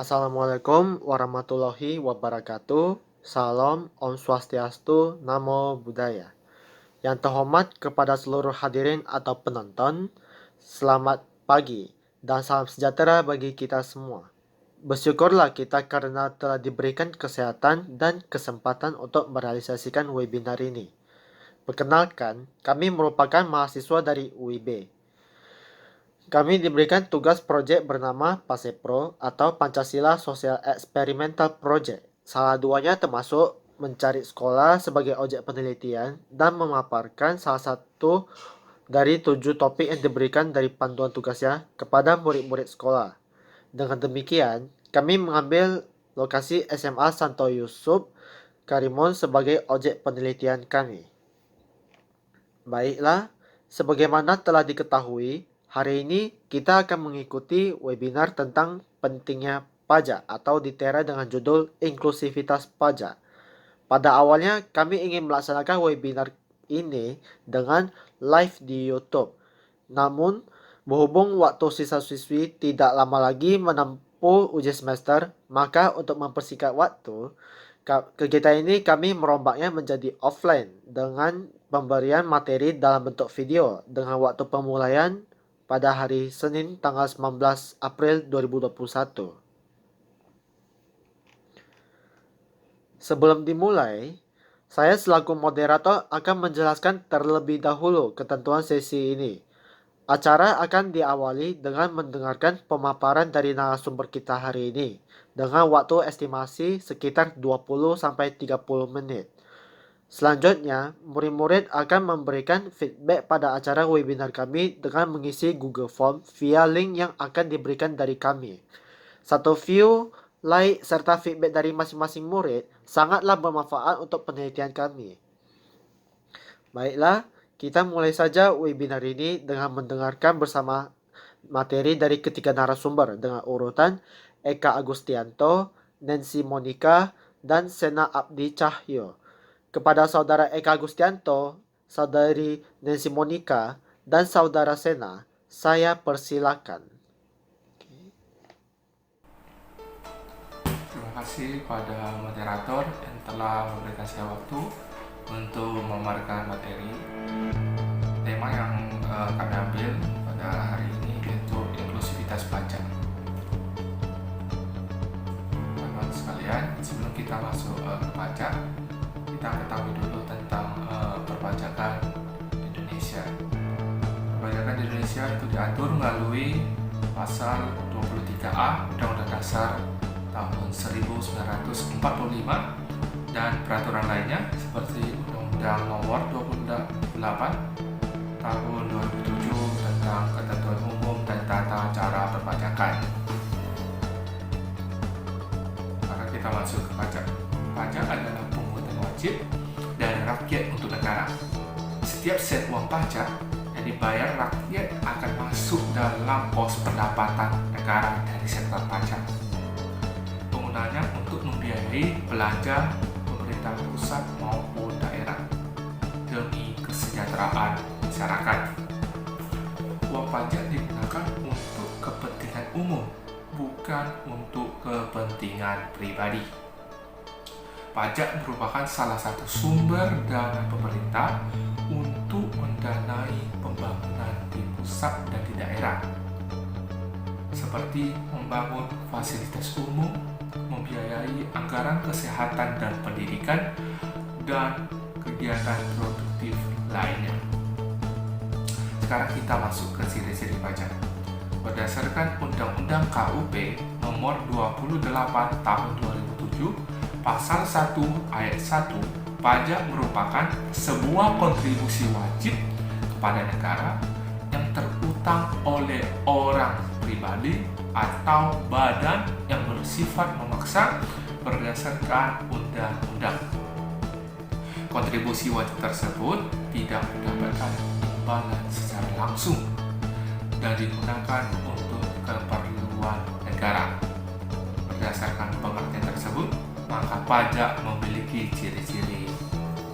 Assalamualaikum warahmatullahi wabarakatuh. Salam, Om Swastiastu, Namo Buddhaya. Yang terhormat kepada seluruh hadirin atau penonton, selamat pagi dan salam sejahtera bagi kita semua. Bersyukurlah kita karena telah diberikan kesehatan dan kesempatan untuk merealisasikan webinar ini. Perkenalkan, kami merupakan mahasiswa dari UIB. Kami diberikan tugas proyek bernama PASEPRO atau Pancasila Social Experimental Project. Salah duanya termasuk mencari sekolah sebagai objek penelitian dan memaparkan salah satu dari 7 topik yang diberikan dari panduan tugasnya kepada murid-murid sekolah. Dengan demikian, kami mengambil lokasi SMA Santo Yusuf Karimun sebagai objek penelitian kami. Baiklah, sebagaimana telah diketahui, hari ini kita akan mengikuti webinar tentang pentingnya pajak atau ditera dengan judul Inklusivitas Pajak. Pada awalnya kami ingin melaksanakan webinar ini dengan live di YouTube. Namun, berhubung waktu siswa-siswi tidak lama lagi menempuh ujian semester, maka untuk mempersingkat waktu, kegiatan ini kami merombaknya menjadi offline dengan pemberian materi dalam bentuk video dengan waktu pemulaian pada hari Senin tanggal 19 April 2021. Sebelum dimulai, saya selaku moderator akan menjelaskan terlebih dahulu ketentuan sesi ini. Acara akan diawali dengan mendengarkan pemaparan dari narasumber kita hari ini dengan waktu estimasi sekitar 20-30 menit. Selanjutnya, murid-murid akan memberikan feedback pada acara webinar kami dengan mengisi Google Form via link yang akan diberikan dari kami. Satu view, like, serta feedback dari masing-masing murid sangatlah bermanfaat untuk penelitian kami. Baiklah, kita mulai saja webinar ini dengan mendengarkan bersama materi dari ketiga narasumber dengan urutan Eka Agustianto, Nancy Monica, dan Sena Abdi Cahyo. Kepada saudara Eka Agustianto, saudari Nancy Monica, dan saudara Sena, saya persilakan. Terima kasih pada moderator yang telah memberikan saya waktu untuk memaparkan materi. Tema yang kami ambil pada hari ini yaitu inklusivitas pajak. Teman-teman sekalian, sebelum kita masuk ke pajak, kita ketahui dulu tentang perpajakan di Indonesia. Perpajakan di Indonesia itu diatur melalui pasal 23A Undang-Undang Dasar tahun 1945 dan peraturan lainnya seperti Undang-Undang Nomor 28 tahun 2007 tentang ketentuan umum dan tata cara perpajakan. Maka kita masuk ke pajak. Pajak adalah pungutan wajib dari rakyat untuk negara. Setiap sen uang pajak yang dibayar rakyat akan masuk dalam pos pendapatan negara dari sektor pajak. Penggunaannya untuk membiayai belanja pemerintah pusat maupun daerah demi kesejahteraan masyarakat. Uang pajak digunakan untuk kepentingan umum, bukan untuk kepentingan pribadi. Pajak merupakan salah satu sumber dana pemerintah untuk mendanai pembangunan di pusat dan di daerah, seperti membangun fasilitas umum, membiayai anggaran kesehatan dan pendidikan, dan kegiatan produktif lainnya. Sekarang kita masuk ke ciri-ciri pajak. Berdasarkan Undang-Undang KUP Nomor 28 Tahun 2007, Pasal 1 Ayat 1, pajak merupakan sebuah kontribusi wajib kepada negara yang terutang oleh orang pribadi atau badan yang bersifat memaksa berdasarkan undang-undang. Kontribusi wajib tersebut tidak mendapatkan imbalan secara langsung dan digunakan untuk keperluan negara. Berdasarkan pengertian tersebut, maka pajak memiliki ciri-ciri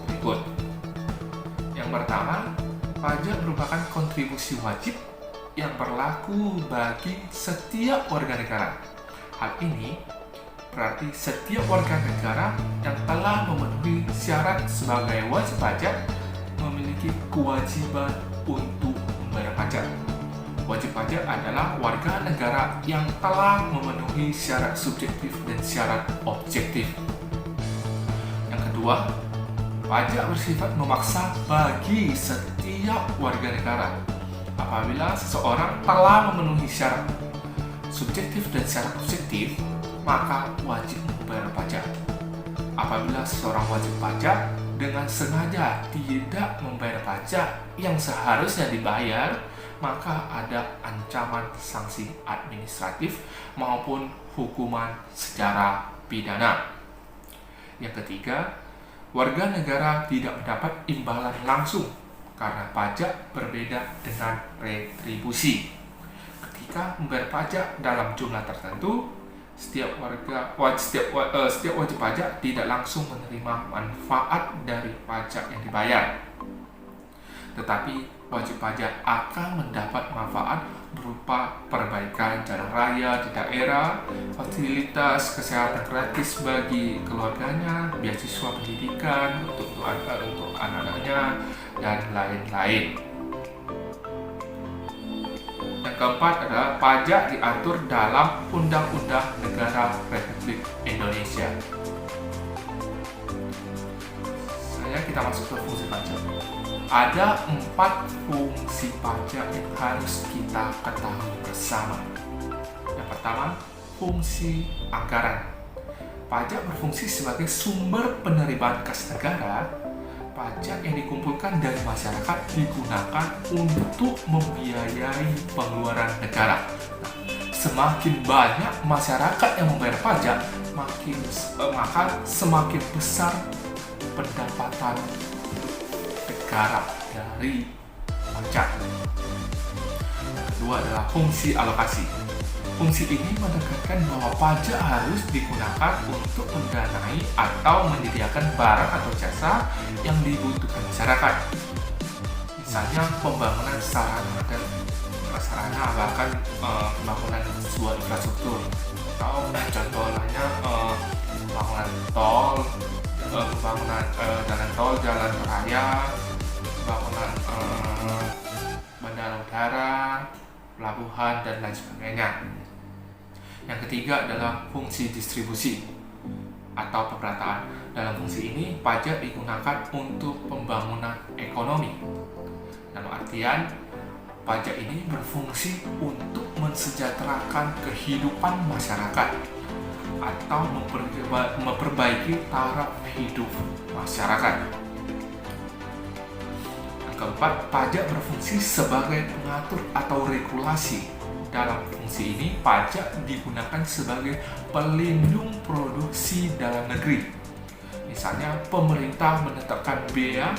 berikut. Yang pertama, pajak merupakan kontribusi wajib yang berlaku bagi setiap warga negara. Hal ini berarti setiap warga negara yang telah memenuhi syarat sebagai wajib pajak memiliki kewajiban untuk membayar pajak. Wajib pajak adalah warga negara yang telah memenuhi syarat subjektif dan syarat objektif. Yang kedua, pajak bersifat memaksa bagi setiap warga negara. Apabila seseorang telah memenuhi syarat subjektif dan syarat objektif, maka wajib membayar pajak. Apabila seseorang wajib pajak dengan sengaja tidak membayar pajak yang seharusnya dibayar, maka ada ancaman sanksi administratif maupun hukuman secara pidana. Yang ketiga, warga negara tidak mendapat imbalan langsung karena pajak berbeda dengan retribusi. Ketika membayar pajak dalam jumlah tertentu, setiap wajib pajak tidak langsung menerima manfaat dari pajak yang dibayar. Tetapi wajib pajak akan mendapat manfaat berupa perbaikan jalan raya di daerah, fasilitas kesehatan gratis bagi keluarganya, beasiswa pendidikan untuk anak-anaknya, dan lain-lain. Yang keempat adalah pajak diatur dalam Undang-Undang Negara Republik Indonesia. Kita masuk ke fungsi pajak. Ada 4 fungsi pajak yang harus kita ketahui bersama. Yang pertama, fungsi anggaran. Pajak berfungsi sebagai sumber penerimaan kas negara. Pajak yang dikumpulkan dari masyarakat digunakan untuk membiayai pengeluaran negara. Semakin banyak masyarakat yang membayar pajak, maka semakin besar pendapatan negara dari pajak. Yang kedua adalah fungsi alokasi. Fungsi ini menekankan bahwa pajak harus digunakan untuk mendanai atau menyediakan barang atau jasa yang dibutuhkan masyarakat. Misalnya pembangunan sarana dan prasarana, bahkan pembangunan sebuah infrastruktur, atau contoh lainnya pembangunan tol, pembangunan jalan tol, jalan raya, pembangunan bandara udara, pelabuhan, dan lain sebagainya. Yang ketiga adalah fungsi distribusi atau pemerataan. Dalam fungsi ini, pajak digunakan untuk pembangunan ekonomi. Dalam artian, pajak ini berfungsi untuk mensejahterakan kehidupan masyarakat atau memperbaiki taraf hidup masyarakat. Yang keempat, pajak berfungsi sebagai pengatur atau regulasi. Dalam fungsi ini, pajak digunakan sebagai pelindung produksi dalam negeri. Misalnya, pemerintah menetapkan bea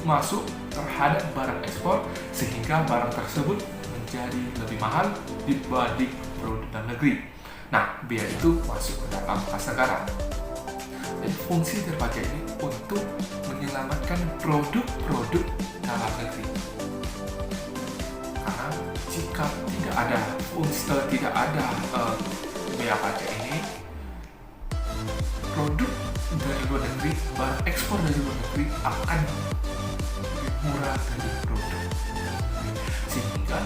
masuk terhadap barang ekspor sehingga barang tersebut menjadi lebih mahal dibanding produk dalam negeri. Nah, bea itu masuk ke dalam kas negara. Dan fungsi dari pajak ini untuk menyelamatkan produk-produk dalam negeri. Karena jika tidak ada bea pajak ini, produk dari luar negeri, barang ekspor dari luar negeri akan lebih murah dari produk dalam negeri, sehingga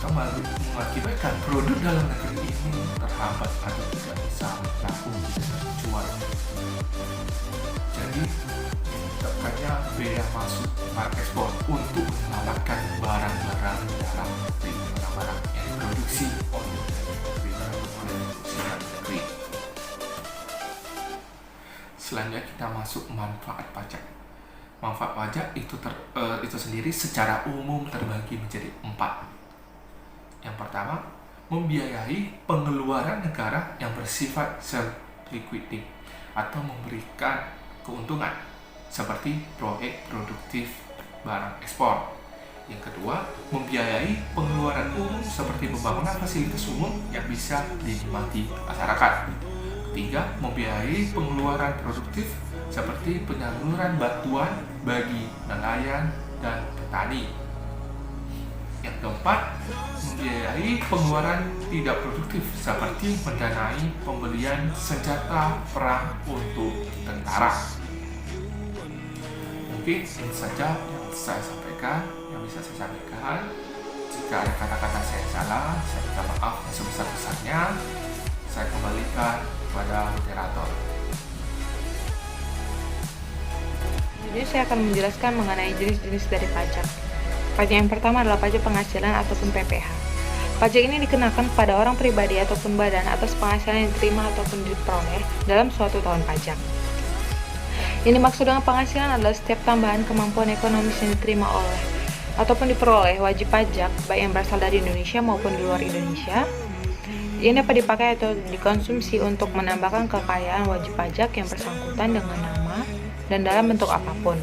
akan mengakibatkan produk dalam negeri ini terhambat atau tidak bisa laku dijual. Jadi tekannya bea masuk barang ekspor untuk menyelamatkan barang-barang dalam negeri, barang-barang yang diproduksi oleh negeri. Selanjutnya kita masuk manfaat pajak. Manfaat pajak itu sendiri secara umum terbagi menjadi 4. Yang pertama, membiayai pengeluaran negara yang bersifat self-liquidating atau memberikan keuntungan seperti proyek produktif barang ekspor. Yang kedua, membiayai pengeluaran umum seperti pembangunan fasilitas umum yang bisa dinikmati masyarakat. Ketiga, membiayai pengeluaran produktif seperti penyaluran bantuan bagi nelayan dan petani. Yang keempat, membiayai pengeluaran tidak produktif seperti mendanai pembelian senjata perang untuk tentara. Mungkin ini saja yang saya sampaikan, yang bisa saya sampaikan. Jika ada kata-kata saya salah, saya minta maaf yang sebesar-besarnya. Saya kembalikan kepada moderator. Jadi saya akan menjelaskan mengenai jenis-jenis dari pajak. Pajak yang pertama adalah pajak penghasilan ataupun PPh. Pajak ini dikenakan kepada orang pribadi ataupun badan atas penghasilan yang diterima ataupun diperoleh dalam suatu tahun pajak. Yang dimaksud dengan penghasilan adalah setiap tambahan kemampuan ekonomis yang diterima oleh ataupun diperoleh wajib pajak baik yang berasal dari Indonesia maupun di luar Indonesia yang dapat dipakai atau dikonsumsi untuk menambahkan kekayaan wajib pajak yang bersangkutan dengan nama dan dalam bentuk apapun.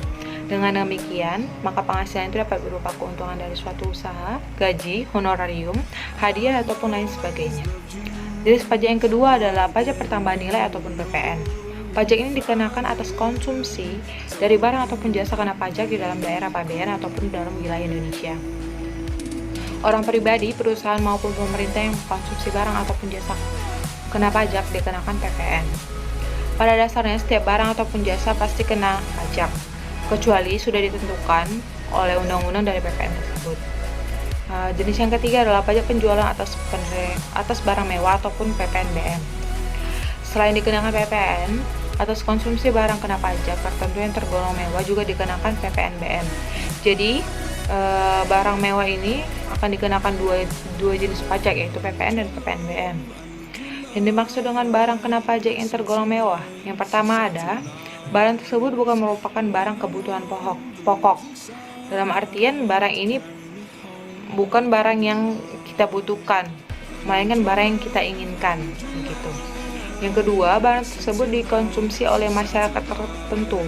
Dengan demikian, maka penghasilan itu dapat berupa keuntungan dari suatu usaha, gaji, honorarium, hadiah, ataupun lain sebagainya. Jenis pajak yang kedua adalah pajak pertambahan nilai ataupun PPN. Pajak ini dikenakan atas konsumsi dari barang ataupun jasa kena pajak di dalam daerah pabean ataupun dalam wilayah Indonesia. Orang pribadi, perusahaan maupun pemerintah yang mengkonsumsi barang ataupun jasa kena pajak dikenakan PPN. Pada dasarnya setiap barang ataupun jasa pasti kena pajak, kecuali sudah ditentukan oleh undang-undang dari PPN tersebut. Jenis yang ketiga adalah pajak penjualan atas barang mewah ataupun PPNBM. Selain dikenakan PPN, atas konsumsi barang kena pajak tertentu yang tergolong mewah juga dikenakan PPNBM. Jadi, barang mewah ini akan dikenakan dua jenis pajak, yaitu PPN dan PPNBM. Yang dimaksud dengan barang kena pajak yang tergolong mewah, yang pertama ada barang tersebut bukan merupakan barang kebutuhan pokok. Dalam artian barang ini bukan barang yang kita butuhkan, melainkan barang yang kita inginkan, begitu. Yang kedua, barang tersebut dikonsumsi oleh masyarakat tertentu.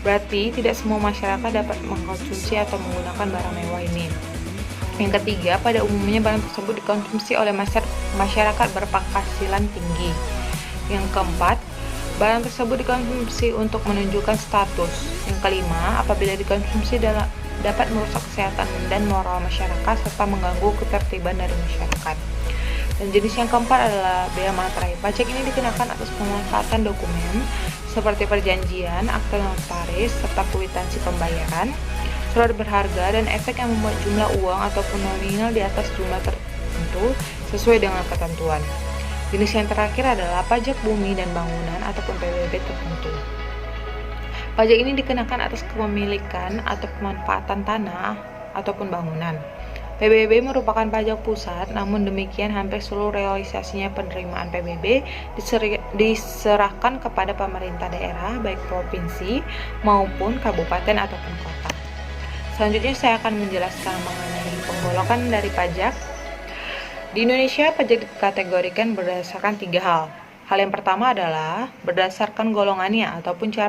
Berarti tidak semua masyarakat dapat mengkonsumsi atau menggunakan barang mewah ini. Yang ketiga, pada umumnya barang tersebut dikonsumsi oleh masyarakat berpenghasilan tinggi. Yang keempat, barang tersebut dikonsumsi untuk menunjukkan status. Yang kelima, apabila dikonsumsi dapat merusak kesehatan dan moral masyarakat serta mengganggu ketertiban dari masyarakat. Dan jenis yang keempat adalah bea materai. Pajak ini dikenakan atas pemanfaatan dokumen seperti perjanjian, akta notaris, serta kwitansi pembayaran, surat berharga, dan efek yang membuat jumlah uang ataupun nominal di atas jumlah tertentu sesuai dengan ketentuan. Jenis yang terakhir adalah pajak bumi dan bangunan ataupun PBB tertentu. Pajak ini dikenakan atas kepemilikan atau pemanfaatan tanah ataupun bangunan. PBB merupakan pajak pusat, namun demikian hampir seluruh realisasinya penerimaan PBB diserahkan kepada pemerintah daerah, baik provinsi maupun kabupaten ataupun kota. Selanjutnya saya akan menjelaskan mengenai penggolongan dari pajak. Di Indonesia, pajak dikategorikan berdasarkan 3 hal. Hal yang pertama adalah berdasarkan golongannya ataupun cara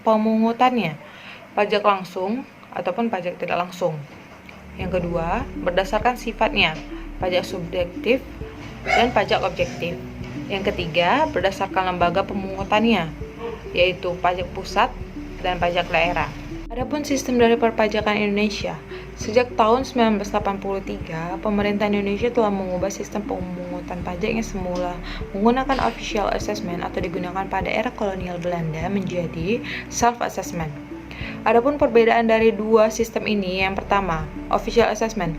pemungutannya, pajak langsung ataupun pajak tidak langsung. Yang kedua, berdasarkan sifatnya, pajak subjektif dan pajak objektif. Yang ketiga, berdasarkan lembaga pemungutannya, yaitu pajak pusat dan pajak daerah. Adapun sistem dari perpajakan Indonesia, sejak tahun 1983, pemerintah Indonesia telah mengubah sistem pemungutan pajak yang semula menggunakan official assessment atau digunakan pada era kolonial Belanda menjadi self-assessment. Adapun perbedaan dari dua sistem ini, yang pertama, official assessment.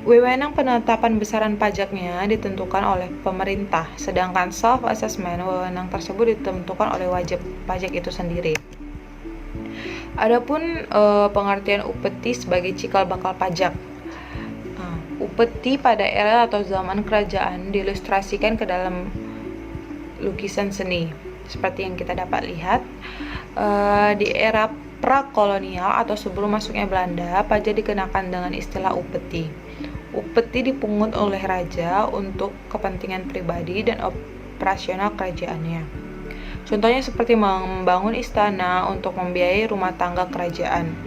Wewenang penetapan besaran pajaknya ditentukan oleh pemerintah, sedangkan self-assessment, wewenang tersebut ditentukan oleh wajib pajak itu sendiri. Adapun pengertian upeti sebagai cikal bakal pajak. Upeti pada era atau zaman kerajaan diilustrasikan ke dalam lukisan seni. Seperti yang kita dapat lihat, di era prakolonial atau sebelum masuknya Belanda, pajak dikenakan dengan istilah upeti. Upeti dipungut oleh raja untuk kepentingan pribadi dan operasional kerajaannya. Contohnya seperti membangun istana untuk membiayai rumah tangga kerajaan.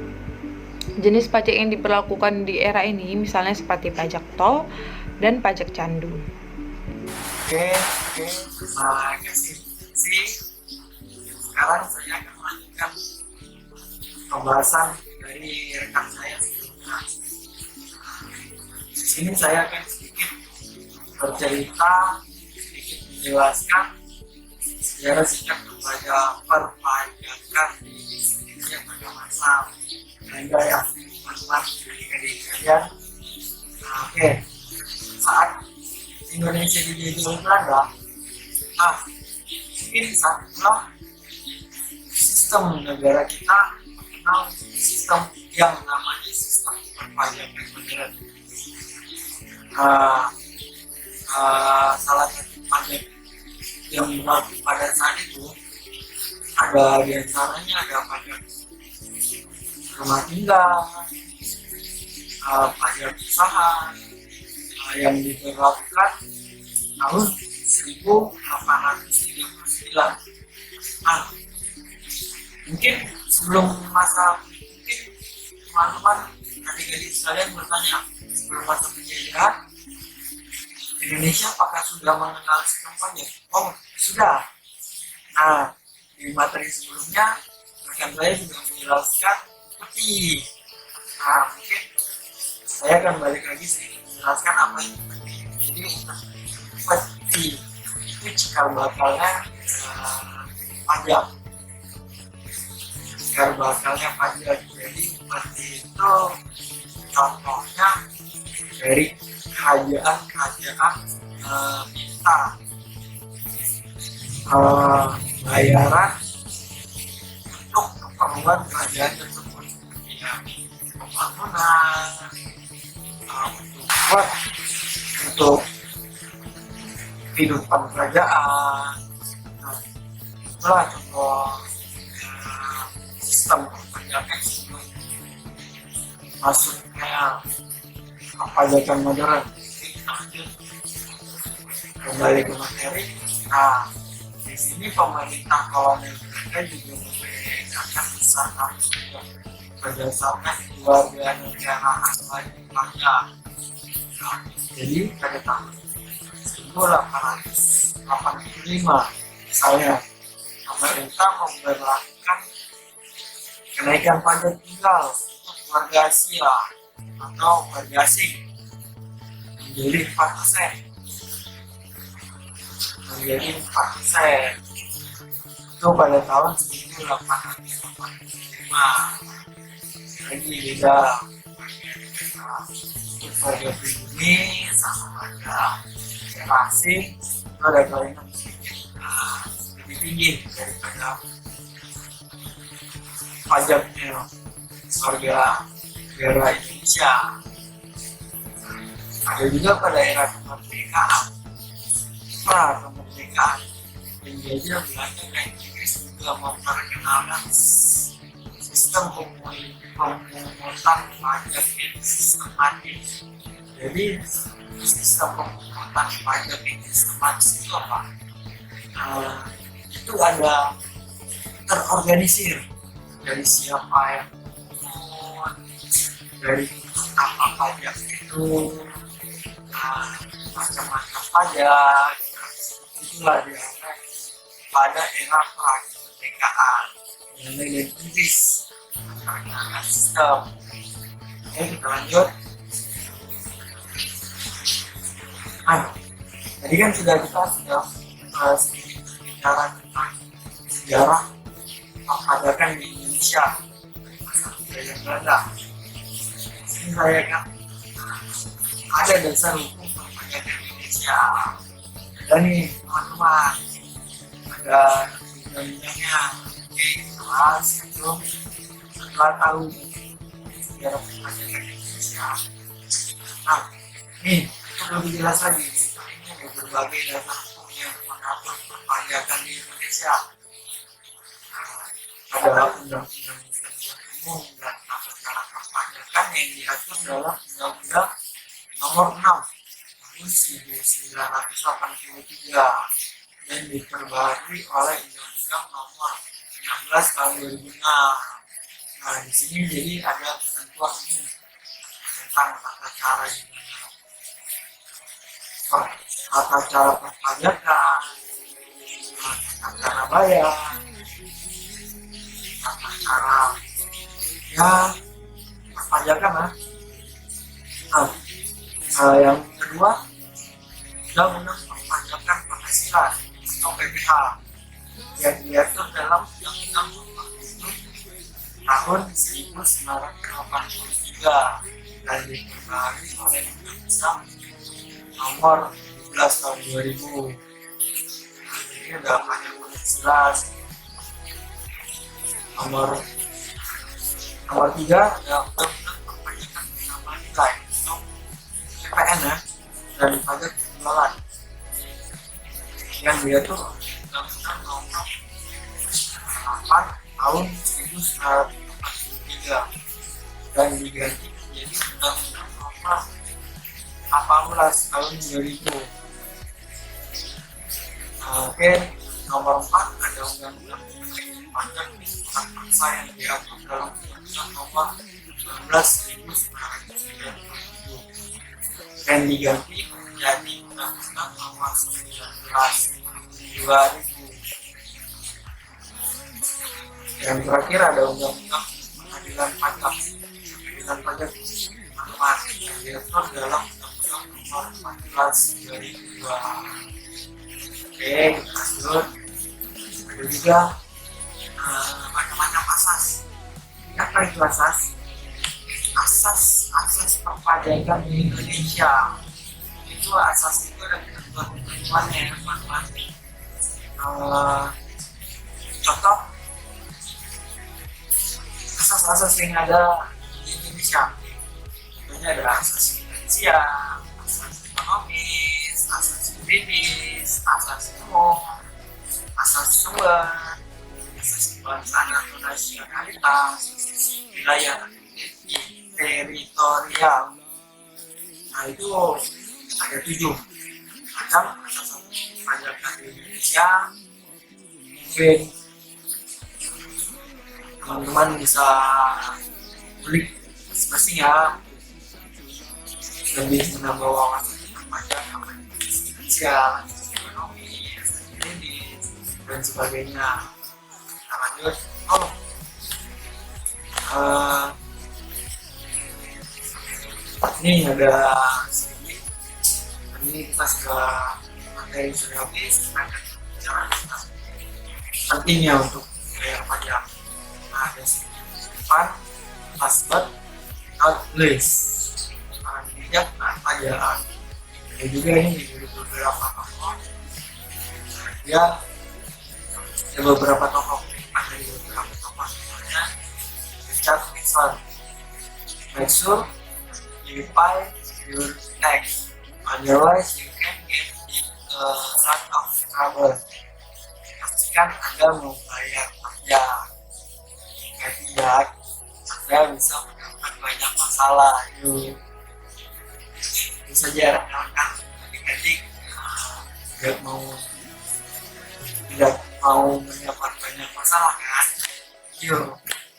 Jenis pajak yang diberlakukan di era ini misalnya seperti pajak tol dan pajak candu. Oke, terima kasih. Sekarang saya akan melanjutkan pembahasan dari rekan saya sebelumnya. sini saya akan sedikit bercerita, sedikit menjelaskan sejarah sejak perpajakan di Indonesia pada masa Belanda ya, teman-teman adik-adik kalian. Nah, oke, saat Indonesia dijajah Belanda, mungkin saat itulah sistem negara kita mengenal sistem yang namanya sistem perpajakan modern. Salah satu pajak yang berlaku pada saat itu ada diantaranya ada pajak rumah tinggal, pajak usaha yang diberlakukan tahun 1839. Mungkin sebelum masa mungkin teman-teman adik-adik sekalian bertanya, sebelum masa penjajahan Indonesia apakah sudah mengenal sistem pajak? Oh, sudah. Nah, di materi sebelumnya rekan saya sudah menjelaskan seperti. Nah, mungkin saya akan balik lagi sedikit menjelaskan apa itu peti. Jadi peti itu cikal bakalnya pajak. Cikal bakalnya pajak. Jadi peti itu contohnya dari kerajaan minta bayaran untuk keperluan kerajaan tersebut, ya, pembangunan, untuk kehidupan kerajaan. Nah, itulah contoh sistem perpajakan sebelum masuknya perpajakan modern. Kembali ke materi. Nah, di sini pemerintah kolonial Belanda juga membedakan usaha berdasarkan keluarga negaraan wajib pajak. Nah, jadi pada tahun 1885 misalnya pemerintah memberlakukan kenaikan pajak tinggal untuk warga Asia atau warga asing menjadi 4%. Itu pada tahun 1885. Lagi beda warga pribumi sama warga asing itu ada kalimat sedikit lebih tinggi daripada pajaknya warga negara Indonesia. Ada juga pada era kemerdekaan. Kemerdekaan penjajah Belanda dan Inggris juga memperkenalkan sistem pemungutan pajak yang sistematis. Jadi sistem pemungutan pajak yang sistematis itu apa? Itu ada terorganisir dari siapa yang memungut, dari apa pajak itu, macam-macam pajak. Itulah dianggap pada era kemerdekaan Belanda dan Inggris memperkenalkan sistem. Oke, kita lanjut. Tadi kan kita sudah sedikit berbicara tentang sejarah perpajakan di Indonesia dari masa penjajahan Belanda. Ini saya kan ada dasar hukum perpajakan Indonesia. Dan nih teman-teman, ada undang-undangnya. Oke, kelas itu setelah tahu sejarah perpajakan Indonesia. Nah, nih lebih jelas lagi. Ini ada berbagai dasar hukum yang mengatur perpajakan di Indonesia. Ada undang-undang umum dan tata cara perpajakan yang diatur dalam Undang-Undang Nomor 6 tahun 1983 dan diperbarui oleh Undang-Undang Nomor 16 tahun 2006. Nah, di sini jadi ada ketentuan umum tentang tata cara perpajakan, tata cara bayar, tata cara perpajakan. Yang kedua, undang-undang perpajakan penghasilan atau PPH yang diatur dalam Undang-Undang tahun 1983 dan diperbarui oleh Undang-Undang nomor 17 tahun 2000. Ini udah banyak jelas. Nomor 3 ada Undang-Undang perpajakan penambahan nilai atau PPN ya, dan pajak penjualan yang diatur Undang-Undang nomor 8 tahun 1943 dan diganti menjadi Undang-Undang nomor 18 tahun 2000. Oke, nomor 4 ada Undang-Undang pajak bangsa yang diatur dalam Undang-Undang nomor 19.997 dan diganti menjadi Undang-Undang nomor 19 2000. Yang terakhir ada Undang-Undang Pengadilan Pajak. Pengadilan Pajak yang diatur dalam Undang-Undang nomor 14 2002. Oke, kita lanjut. Ada juga macam-macam asas. Apa itu asas? Asas perpajakan di Indonesia. Itu asas itu ada ketentuan-ketentuannya, teman-teman. Contoh asas-asas yang ada di Indonesia. Contohnya ada asas finansial, asas ekonomis, asas juridis, asas umum, asas sumber, asas kebangsaan atau nasionalitas, asas wilayah teritorial. Nah itu ada 7 macam asas perpajakan di Indonesia. Mungkin teman-teman bisa klik masing-masing ya, lebih menambah wawasan tentang pajak, finansial, ekonomi, juridis, dan sebagainya. Kita lanjut. Ini ada sedikit. Ini kita sudah materi sudah habis. Kita akan bicara tentang pentingnya untuk bayar pajak. Ada depan last but not least pajak pajak. Dan juga ini dari beberapa tokoh ya, ada beberapa tokoh dari beberapa tokoh semuanya. Richard Nixon, make sure you pay your tax, otherwise you can get in a lot of trouble. Pastikan Anda membayar pajak. Tidak, Anda bisa mendapat banyak masalah. Itu saja rekan-rekan adik-adik tidak mau mendapat banyak masalah kan? Yuk,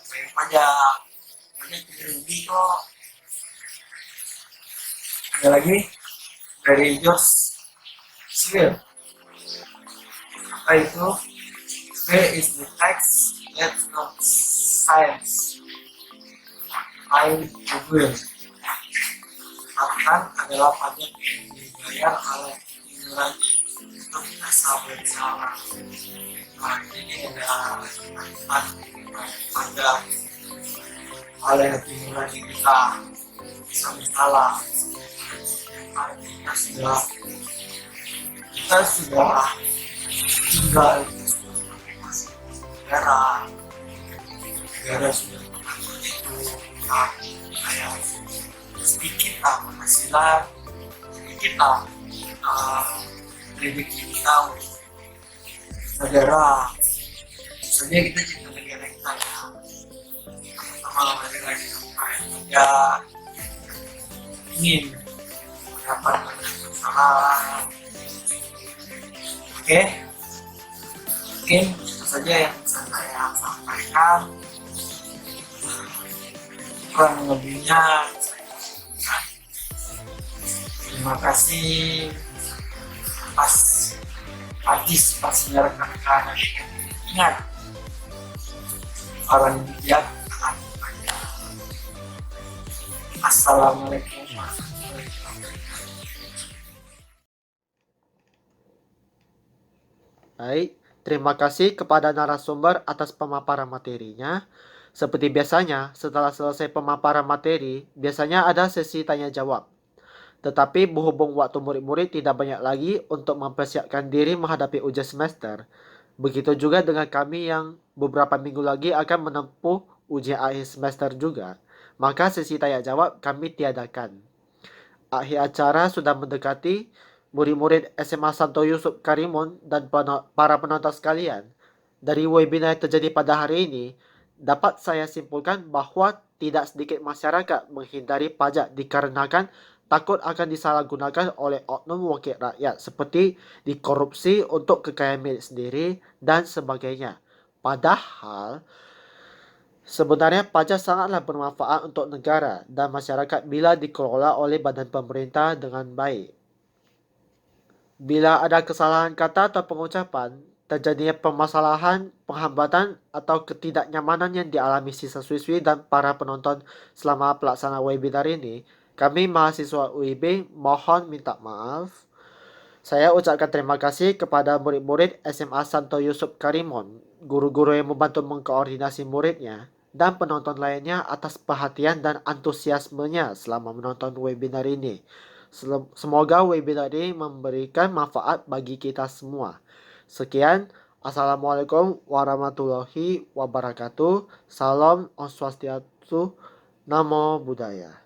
bayar pajak tidak rugi kok. Ada lagi dari George Sewell. Apa itu? Where is the tax that not science? I will. Akan adalah pajak yang dibayar oleh ignorasi untuk rasa bersalah. Nah, ini ada pajak oleh ignorasi kita bisa bersalah. Kita sudah tinggal negara sudah mengatur itu, kayak sedikit penghasilan, sedikit rezeki kita untuk negara. Misalnya kita cinta negara kita ya, sama negara kita ya ingin mendapat banyak masalah. Oke, mungkin itu saja yang bisa saya sampaikan. Kurang lebihnya terima kasih atas partisipasinya rekan-rekan. Ingat, orang bijak akan banyak. Assalamualaikum warahmatullahi wabarakatuh. Baik, terima kasih kepada narasumber atas pemaparan materinya. Seperti biasanya, setelah selesai pemaparan materi, biasanya ada sesi tanya jawab. Tetapi berhubung waktu murid-murid tidak banyak lagi untuk mempersiapkan diri menghadapi ujian semester, begitu juga dengan kami yang beberapa minggu lagi akan menempuh ujian akhir semester juga, maka sesi tanya jawab kami tiadakan. Akhir acara sudah mendekati. Murid-murid SMA Santo Yusuf Karimun dan para penonton sekalian, dari webinar yang terjadi pada hari ini, dapat saya simpulkan bahwa tidak sedikit masyarakat menghindari pajak dikarenakan takut akan disalahgunakan oleh oknum wakil rakyat seperti dikorupsi untuk kekayaan milik sendiri dan sebagainya. Padahal sebenarnya pajak sangatlah bermanfaat untuk negara dan masyarakat bila dikelola oleh badan pemerintah dengan baik. Bila ada kesalahan kata atau pengucapan, terjadinya permasalahan, penghambatan, atau ketidaknyamanan yang dialami siswa-siswi dan para penonton selama pelaksanaan webinar ini, kami mahasiswa UIB mohon minta maaf. Saya ucapkan terima kasih kepada murid-murid SMA Santo Yusuf Karimun, guru-guru yang membantu mengkoordinasi muridnya, dan penonton lainnya atas perhatian dan antusiasmenya selama menonton webinar ini. Semoga webinar ini memberikan manfaat bagi kita semua. Sekian, Assalamualaikum warahmatullahi wabarakatuh. Salam Om Swastiastu, Namo Buddhaya.